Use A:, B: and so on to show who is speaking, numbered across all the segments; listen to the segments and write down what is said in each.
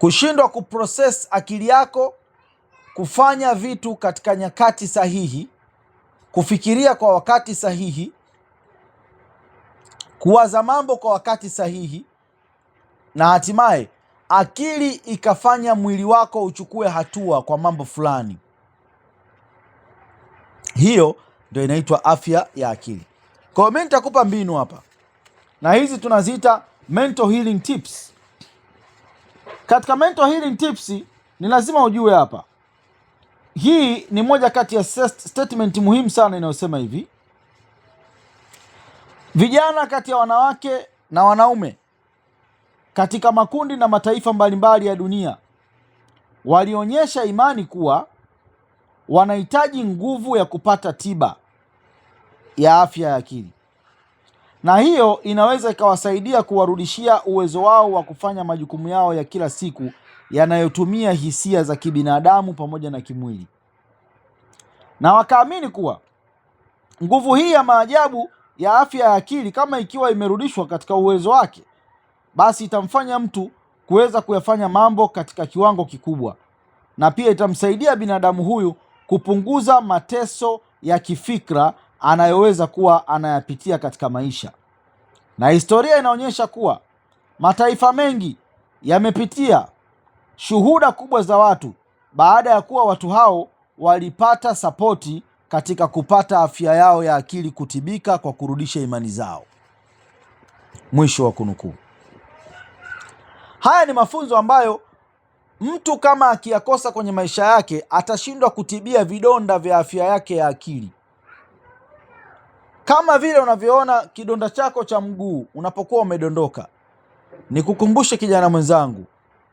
A: kushindwa kuprocess akili yako, kufanya vitu katika nyakati sahihi, kufikiria kwa wakati sahihi, kuwaza mambo kwa wakati sahihi, na hatimaye akili ikafanya mwili wako uchukue hatua kwa mambo fulani. Hiyo ndio inaitwa afya ya akili. Kwa hiyo mimi nitakupa mbinu hapa, na hizi tunaziita mental healing tips. Katika mental healing tips ni lazima ujue hapa, hii ni moja kati ya statement muhimu sana inayosema hivi: vijana kati ya wanawake na wanaume katika makundi na mataifa mbalimbali ya dunia walionyesha imani kuwa wanahitaji nguvu ya kupata tiba ya afya ya akili, na hiyo inaweza ikawasaidia kuwarudishia uwezo wao wa kufanya majukumu yao ya kila siku yanayotumia hisia za kibinadamu pamoja na kimwili. Na wakaamini kuwa nguvu hii ya maajabu ya afya ya akili, kama ikiwa imerudishwa katika uwezo wake, basi itamfanya mtu kuweza kuyafanya mambo katika kiwango kikubwa, na pia itamsaidia binadamu huyu kupunguza mateso ya kifikra anayoweza kuwa anayapitia katika maisha. Na historia inaonyesha kuwa mataifa mengi yamepitia shuhuda kubwa za watu baada ya kuwa watu hao walipata sapoti katika kupata afya yao ya akili kutibika kwa kurudisha imani zao. Mwisho wa kunukuu. Haya ni mafunzo ambayo mtu kama akiyakosa kwenye maisha yake atashindwa kutibia vidonda vya afya yake ya akili. Kama vile unavyoona kidonda chako cha mguu unapokuwa umedondoka, nikukumbushe kijana mwenzangu,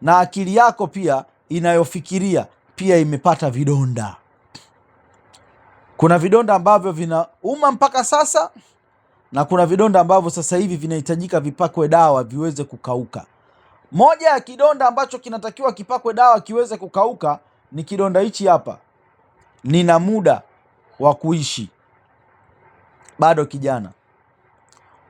A: na akili yako pia inayofikiria pia imepata vidonda. Kuna vidonda ambavyo vinauma mpaka sasa, na kuna vidonda ambavyo sasa hivi vinahitajika vipakwe dawa viweze kukauka. Moja ya kidonda ambacho kinatakiwa kipakwe dawa kiweze kukauka ni kidonda hichi hapa. Nina muda wa kuishi, bado kijana.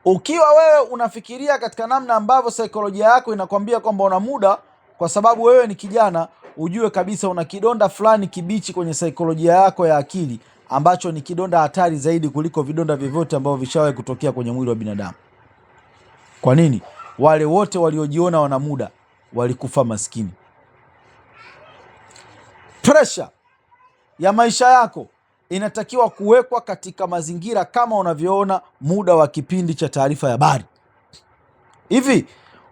A: Ukiwa wewe unafikiria katika namna ambavyo saikolojia yako inakwambia kwamba una muda kwa sababu wewe ni kijana, ujue kabisa una kidonda fulani kibichi kwenye saikolojia yako ya akili, ambacho ni kidonda hatari zaidi kuliko vidonda vyovyote ambavyo vishawahi kutokea kwenye mwili wa binadamu. Kwa nini? Wale wote waliojiona wana muda walikufa maskini. Pressure ya maisha yako inatakiwa kuwekwa katika mazingira kama unavyoona muda wa kipindi cha taarifa ya habari. Hivi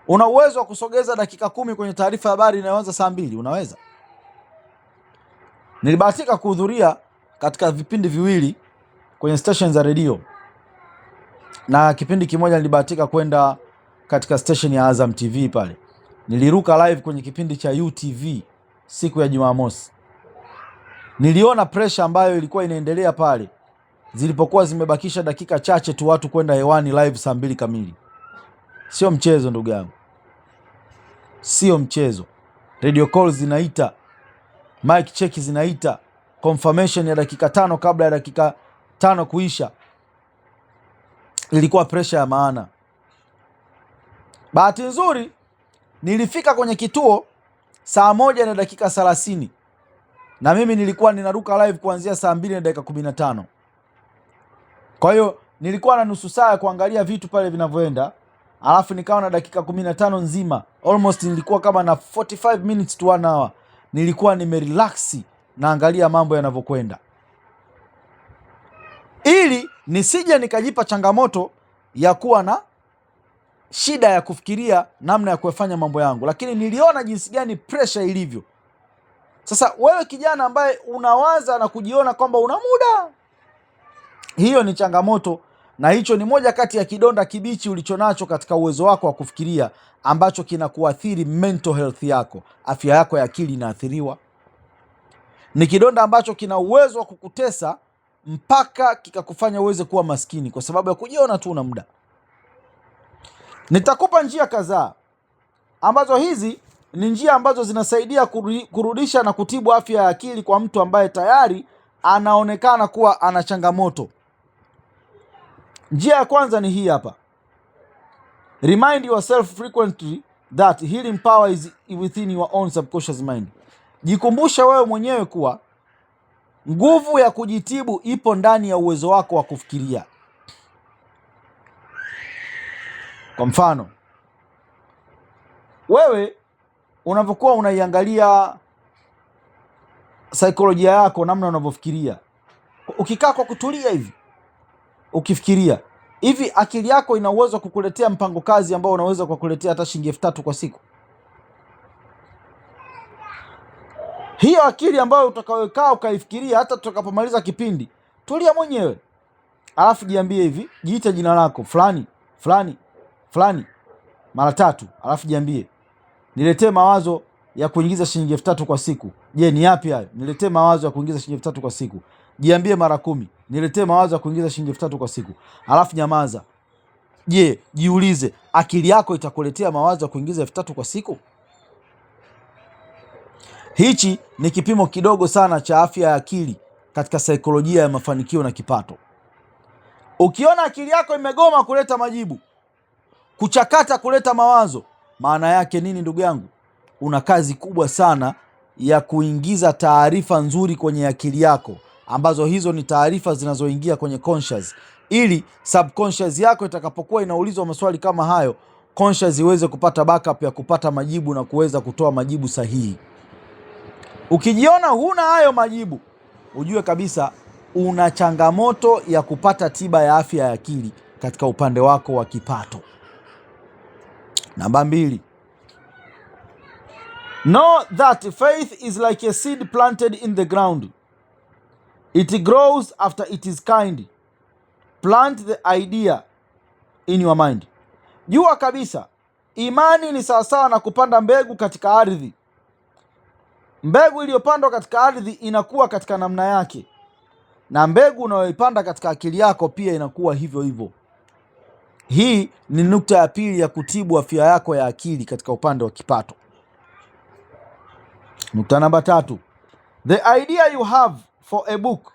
A: una uwezo wa kusogeza dakika 10 kwenye taarifa ya habari inayoanza saa 2? Unaweza? Nilibahatika kuhudhuria katika vipindi viwili kwenye station za redio, na kipindi kimoja nilibahatika kwenda katika station ya Azam TV pale. Niliruka live kwenye kipindi cha UTV siku ya Jumamosi. Niliona pressure ambayo ilikuwa inaendelea pale zilipokuwa zimebakisha dakika chache tu watu kwenda hewani live saa 2 kamili. Sio mchezo ndugu yangu, sio mchezo. Radio calls zinaita, mic check zinaita, confirmation ya dakika 5 kabla ya dakika 5 kuisha. Ilikuwa pressure ya maana. Bahati nzuri nilifika kwenye kituo saa 1 na dakika 30, na mimi nilikuwa ninaruka live kuanzia saa 2 na dakika 15. Kwa hiyo nilikuwa na nusu saa ya kuangalia vitu pale vinavyoenda, alafu nikawa na dakika 15 nzima, almost nilikuwa kama na 45 minutes to 1 hour, nilikuwa nimerelax naangalia mambo yanavyokwenda, ili nisije nikajipa changamoto ya kuwa na shida ya kufikiria namna ya kufanya mambo yangu. Lakini niliona jinsi gani pressure ilivyo. Sasa wewe kijana ambaye unawaza na kujiona kwamba una muda, hiyo ni changamoto, na hicho ni moja kati ya kidonda kibichi ulichonacho katika uwezo wako wa kufikiria, ambacho kinakuathiri mental health yako. Afya yako ya akili inaathiriwa. Ni kidonda ambacho kina uwezo wa kukutesa mpaka kikakufanya uweze kuwa maskini kwa sababu ya kujiona tu una muda. Nitakupa njia kadhaa ambazo hizi ni njia ambazo zinasaidia kurudisha na kutibu afya ya akili kwa mtu ambaye tayari anaonekana kuwa ana changamoto. Njia ya kwanza ni hii hapa. Remind yourself frequently that healing power is within your own subconscious mind. Jikumbushe wewe mwenyewe kuwa nguvu ya kujitibu ipo ndani ya uwezo wako wa kufikiria. Kwa mfano, wewe unapokuwa unaiangalia saikolojia yako, namna unavyofikiria, ukikaa kwa kutulia hivi ukifikiria hivi, akili yako ina uwezo kukuletea mpango kazi ambao unaweza kukuletea hata shilingi 3000 kwa siku. Hiyo akili ambayo utakayokaa ukaifikiria, hata tutakapomaliza kipindi, tulia mwenyewe, alafu jiambie hivi, jiite jina lako fulani fulani fulani mara 3, alafu jiambie, niletee mawazo ya kuingiza shilingi 3000 kwa siku. Je, ni yapi hayo? Niletee mawazo ya kuingiza shilingi 3000 kwa siku. Jiambie mara 10, niletee mawazo ya kuingiza shilingi 3000 kwa siku. Alafu nyamaza. Je, jiulize, akili yako itakuletea mawazo ya kuingiza 3000 kwa siku? Hichi ni kipimo kidogo sana cha afya ya akili katika saikolojia ya mafanikio na kipato. Ukiona akili yako imegoma kuleta majibu, kuchakata, kuleta mawazo, maana yake nini ndugu yangu? Una kazi kubwa sana ya kuingiza taarifa nzuri kwenye akili yako, ambazo hizo ni taarifa zinazoingia kwenye conscious, ili subconscious yako itakapokuwa inaulizwa maswali kama hayo, conscious iweze kupata backup ya kupata majibu na kuweza kutoa majibu sahihi. Ukijiona huna hayo majibu, ujue kabisa una changamoto ya kupata tiba ya afya ya akili katika upande wako wa kipato. Namba 2, know that faith is like a seed planted in the ground. It grows after it is kind. Plant the idea in your mind. Jua kabisa imani ni sawasawa na kupanda mbegu katika ardhi. Mbegu iliyopandwa katika ardhi inakuwa katika namna yake, na mbegu unayoipanda katika akili yako pia inakuwa hivyo hivyo. Hii ni nukta ya pili ya kutibu afya yako ya akili katika upande wa kipato. Nukta namba 3, the idea you have for a book,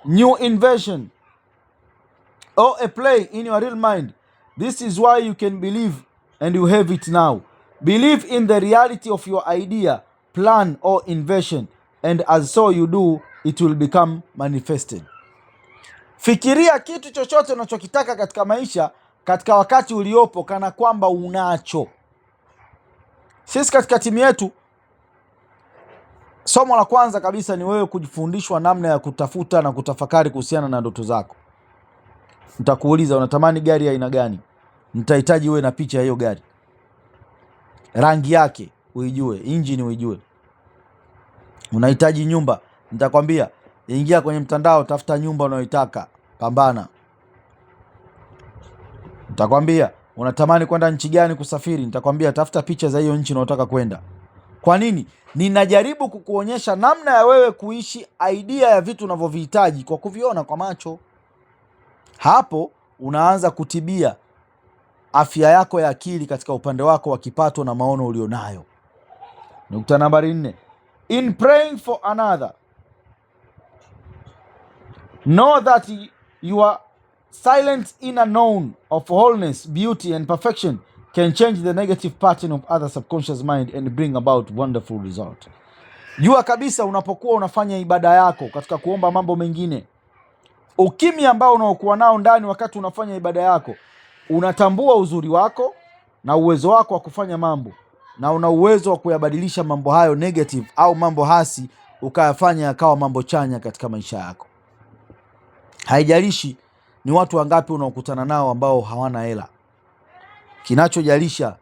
A: new invention or a play in your real mind, this is why you can believe and you have it now. Believe in the reality of your idea, plan or invention, and as so you do, it will become manifested. Fikiria kitu chochote unachokitaka katika maisha katika wakati uliopo kana kwamba unacho. Sisi katika timu yetu, somo la kwanza kabisa ni wewe kujifundishwa namna ya kutafuta na kutafakari kuhusiana na ndoto zako. Nitakuuliza, unatamani gari ya aina gani? Nitahitaji uwe na picha ya hiyo gari, rangi yake uijue, engine uijue. Unahitaji nyumba, nitakwambia ingia kwenye mtandao, tafuta nyumba unayoitaka, pambana. Nitakwambia unatamani kwenda nchi gani kusafiri, nitakwambia tafuta picha za hiyo nchi unayotaka kwenda. Kwa nini? Ninajaribu kukuonyesha namna ya wewe kuishi idea ya vitu unavyovihitaji kwa kuviona kwa macho. Hapo unaanza kutibia afya yako ya akili katika upande wako wa kipato na maono ulionayo. Nukta nambari 4, in praying for another, know that your silent inner known of wholeness, beauty and perfection can change the negative pattern of other subconscious mind and bring about wonderful result. Jua kabisa unapokuwa unafanya ibada yako katika kuomba mambo mengine, ukimya ambao unaokuwa nao ndani wakati unafanya ibada yako, unatambua uzuri wako na uwezo wako wa kufanya mambo, na una uwezo wa kuyabadilisha mambo hayo negative au mambo hasi ukayafanya yakawa mambo chanya katika maisha yako. Haijalishi ni watu wangapi unaokutana nao ambao hawana hela. Kinachojalisha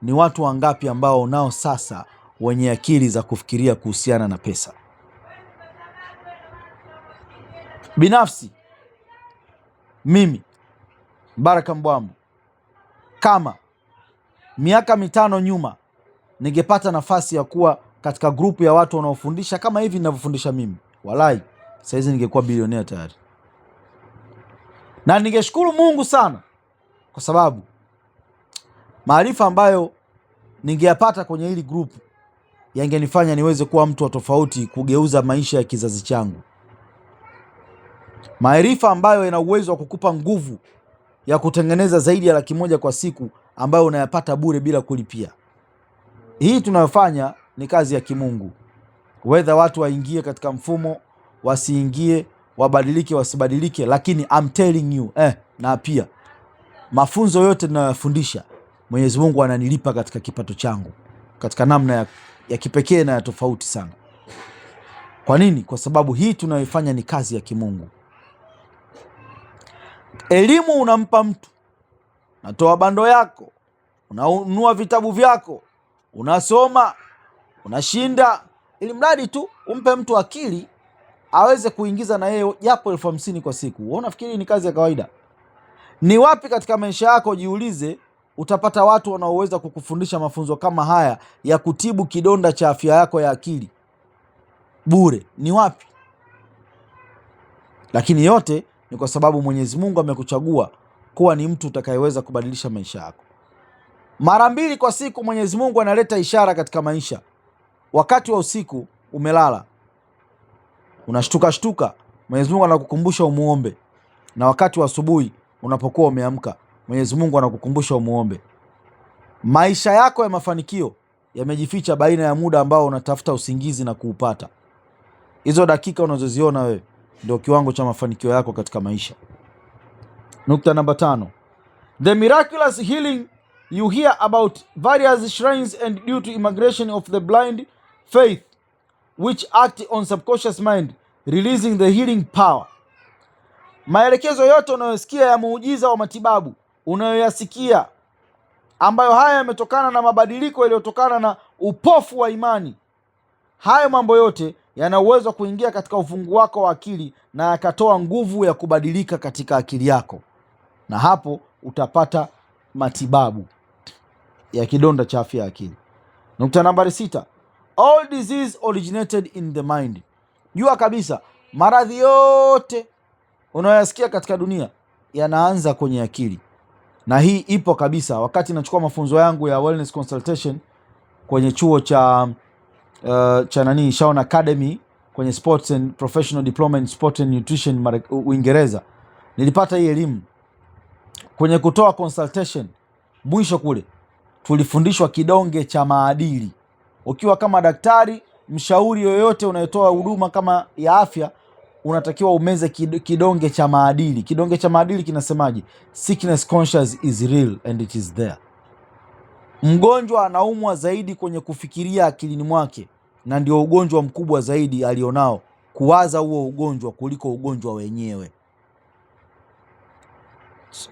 A: ni watu wangapi ambao nao sasa wenye akili za kufikiria kuhusiana na pesa. Binafsi mimi Baraka Mbwambo, kama miaka 5 nyuma ningepata nafasi ya kuwa katika grupu ya watu wanaofundisha kama hivi ninavyofundisha mimi, walai saizi ningekuwa bilionea tayari. Na ningeshukuru Mungu sana kwa sababu maarifa ambayo ningeyapata kwenye hili grupu yangenifanya niweze kuwa mtu wa tofauti, kugeuza maisha ya kizazi changu. Maarifa ambayo yana uwezo wa kukupa nguvu ya kutengeneza zaidi ya 100,000 kwa siku ambayo unayapata bure bila kulipia. Hii tunayofanya ni kazi ya kimungu. Whether watu waingie katika mfumo, wasiingie, wabadilike, wasibadilike, lakini I'm telling you, na pia mafunzo yote ninayofundisha Mwenyezi Mungu ananilipa katika kipato changu, katika namna ya kipekee na ya tofauti sana. Kwa nini? Kwa sababu hii tunayoifanya ni kazi ya kimungu. Elimu unampa mtu, unatoa bando yako, unanunua vitabu vyako, unasoma, unashinda, ili mradi tu umpe mtu akili aweze kuingiza na yeye japo 50,000 kwa siku. Wewe unafikiri ni kazi ya kawaida? Ni wapi katika maisha yako, jiulize, utapata watu wanaoweza kukufundisha mafunzo kama haya ya kutibu kidonda cha afya yako ya akili bure? Ni wapi? Lakini yote ni kwa sababu Mwenyezi Mungu amekuchagua kuwa ni mtu utakayeweza kubadilisha maisha yako. Mara 2 kwa siku Mwenyezi Mungu analeta ishara katika maisha. Wakati wa usiku umelala, unashtuka, Mwenyezi Mungu anakukumbusha umuombe. Na wakati wa asubuhi unapokuwa umeamka, Mwenyezi Mungu anakukumbusha umuombe. Maisha yako ya mafanikio yamejificha baina ya muda ambao unatafuta usingizi na kuupata. Hizo dakika unazoziona wewe ndio kiwango cha mafanikio yako katika maisha. Nukta namba 5. The miraculous healing you hear about various shrines and due to immigration of the blind faith which act on subconscious mind releasing the healing power. Maelekezo yote unayosikia ya muujiza wa matibabu unayoyasikia, ambayo haya yametokana na mabadiliko yaliyotokana na upofu wa imani, hayo mambo yote yana uwezo kuingia katika ufungu wako wa akili na yakatoa nguvu ya kubadilika katika akili yako, na hapo utapata matibabu ya kidonda cha afya ya akili. Nukta nambari 6. All disease originated in the mind. Jua kabisa maradhi yote unayoyasikia katika dunia yanaanza kwenye akili. Na hii ipo kabisa. Wakati nachukua mafunzo yangu ya wellness consultation kwenye chuo cha Shawn Academy kwenye Sports and Professional Diploma in Sport and Nutrition Uingereza, nilipata hii elimu. Kwenye kutoa consultation, mwisho kule tulifundishwa kidonge cha maadili. Ukiwa kama daktari, mshauri yoyote unayetoa huduma kama ya afya, unatakiwa umeze kidonge cha maadili. Kidonge cha maadili kinasemaje? Sickness conscious is real and it is there. Mgonjwa anaumwa zaidi kwenye kufikiria akilini mwake, na ndio ugonjwa mkubwa zaidi alionao, kuwaza huo ugonjwa kuliko ugonjwa wenyewe.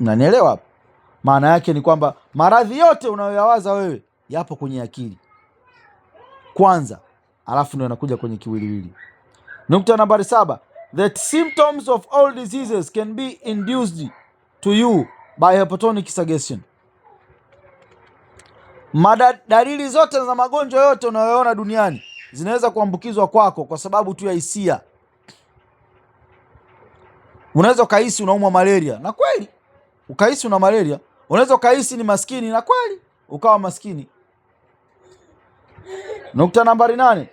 A: Mnanielewa hapo? Maana yake ni kwamba maradhi yote unayoyawaza wewe yapo kwenye akili kwanza, alafu ndio yanakuja kwenye kiwiliwili. Nukta nambari 7. The symptoms of all diseases can be induced to you by hypotonic suggestion. Dalili zote za magonjwa yote unayoona duniani zinaweza kuambukizwa kwako kwa sababu tu ya hisia. Unaweza ukahisi unaumwa malaria, na kweli ukahisi una malaria. Unaweza ukahisi ni maskini, na kweli ukawa maskini. Nukta nambari 8.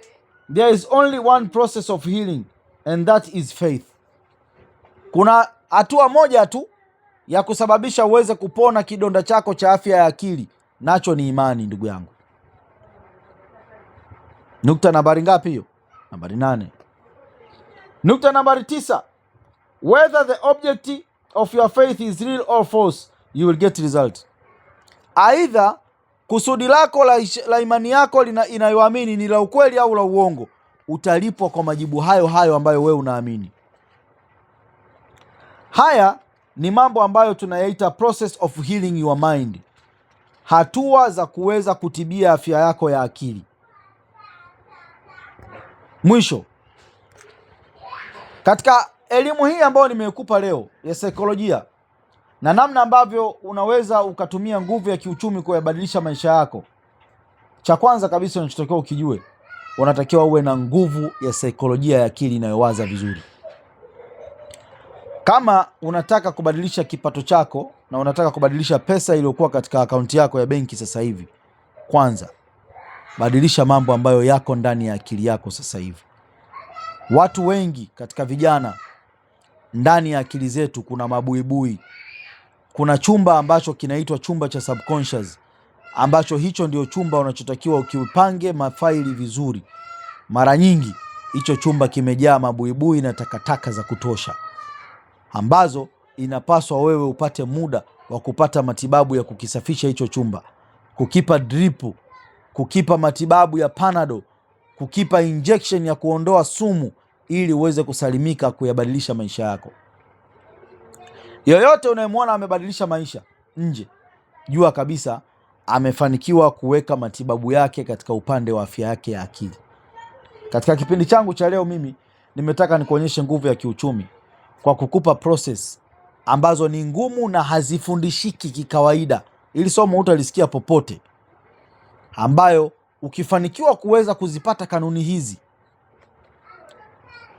A: There is only one process of healing and that is faith. Kuna hatua moja tu ya kusababisha uweze kupona kidonda chako cha afya ya akili, nacho ni imani, ndugu yangu. Nukta nambari ngapi hiyo? Nambari 8. Nukta nambari 9. Whether the object of your faith is real or false, you will get result. Aidha kusudi lako la imani yako inayoamini ni la ukweli au la uongo, utalipwa kwa majibu hayo hayo ambayo wewe unaamini. Haya ni mambo ambayo tunayaita process of healing your mind, hatua za kuweza kutibia afya yako ya akili. Mwisho, katika elimu hii ambayo nimekupa leo ya saikolojia na namna ambavyo unaweza ukatumia nguvu ya kiuchumi kuyabadilisha maisha yako, cha kwanza kabisa unachotakiwa ukijue, unatakiwa uwe na nguvu ya saikolojia ya akili inayowaza vizuri. Kama unataka kubadilisha kipato chako na unataka kubadilisha pesa iliyokuwa katika akaunti yako ya benki sasa hivi, kwanza badilisha mambo ambayo yako ndani ya akili yako sasa hivi. Watu wengi katika vijana, ndani ya akili zetu kuna mabuibui, kuna chumba ambacho kinaitwa chumba cha subconscious, ambacho hicho ndio chumba unachotakiwa ukiupange mafaili vizuri. Mara nyingi hicho chumba kimejaa mabuibui na takataka za kutosha, ambazo inapaswa wewe upate muda wa kupata matibabu ya kukisafisha hicho chumba, kukipa dripu, kukipa matibabu ya Panado, kukipa injection ya kuondoa sumu, ili uweze kusalimika, kuyabadilisha maisha yako. Yoyote unayemwona amebadilisha maisha nje, jua kabisa amefanikiwa kuweka matibabu yake katika upande wa afya yake ya akili. Katika kipindi changu cha leo, mimi nimetaka nikuonyeshe nguvu ya kiuchumi kwa kukupa process ambazo ni ngumu na hazifundishiki kikawaida. Ili somo utalisikia popote, ambayo ukifanikiwa kuweza kuzipata kanuni hizi,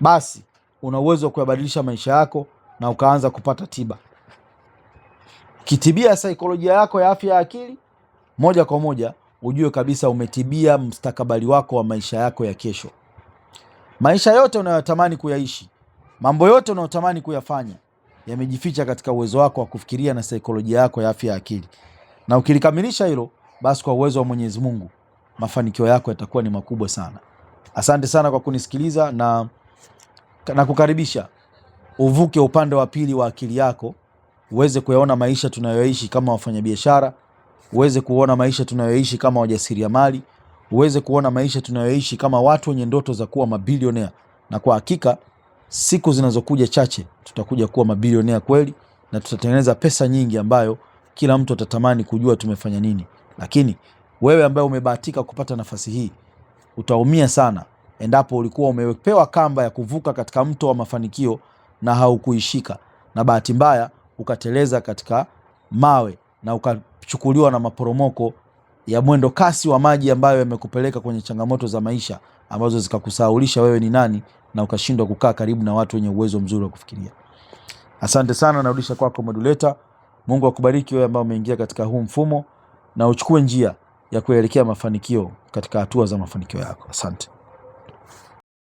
A: basi una uwezo wa kuyabadilisha maisha yako na ukaanza kupata tiba. Kitibia saikolojia yako ya afya ya akili, moja kwa moja ujue kabisa umetibia mustakabali wako wa maisha yako ya kesho. Maisha yote unayotamani kuyaishi, mambo yote unayotamani kuyafanya, yamejificha katika uwezo wako wa kufikiria na saikolojia yako ya afya ya akili. Na ukilikamilisha hilo, basi kwa uwezo wa Mwenyezi Mungu, mafanikio yako yatakuwa ni makubwa sana. Asante sana kwa kunisikiliza, na kukaribisha uvuke upande wa pili wa akili yako, uweze kuyaona maisha tunayoishi kama wafanyabiashara, uweze kuona maisha tunayoishi kama wajasiriamali, uweze kuona maisha tunayoishi kama watu wenye ndoto za kuwa mabilionea. Na kwa hakika siku zinazokuja chache tutakuja kuwa mabilionea kweli, na tutatengeneza pesa nyingi ambayo kila mtu atatamani kujua tumefanya nini. Lakini wewe ambaye umebahatika kupata nafasi hii, utaumia sana endapo ulikuwa umepewa kamba ya kuvuka katika mto wa mafanikio na haukuishika, na bahati mbaya ukateleza katika mawe na ukachukuliwa na maporomoko ya mwendo kasi wa maji ambayo yamekupeleka kwenye changamoto za maisha ambazo zikakusahaulisha wewe ni nani, na ukashindwa kukaa karibu na watu wenye uwezo mzuri wa kufikiria. Asante sana, narudisha kwako modulator. Mungu akubariki wewe ambao umeingia katika huu mfumo, na uchukue njia ya kuelekea mafanikio katika hatua za mafanikio yako. Asante.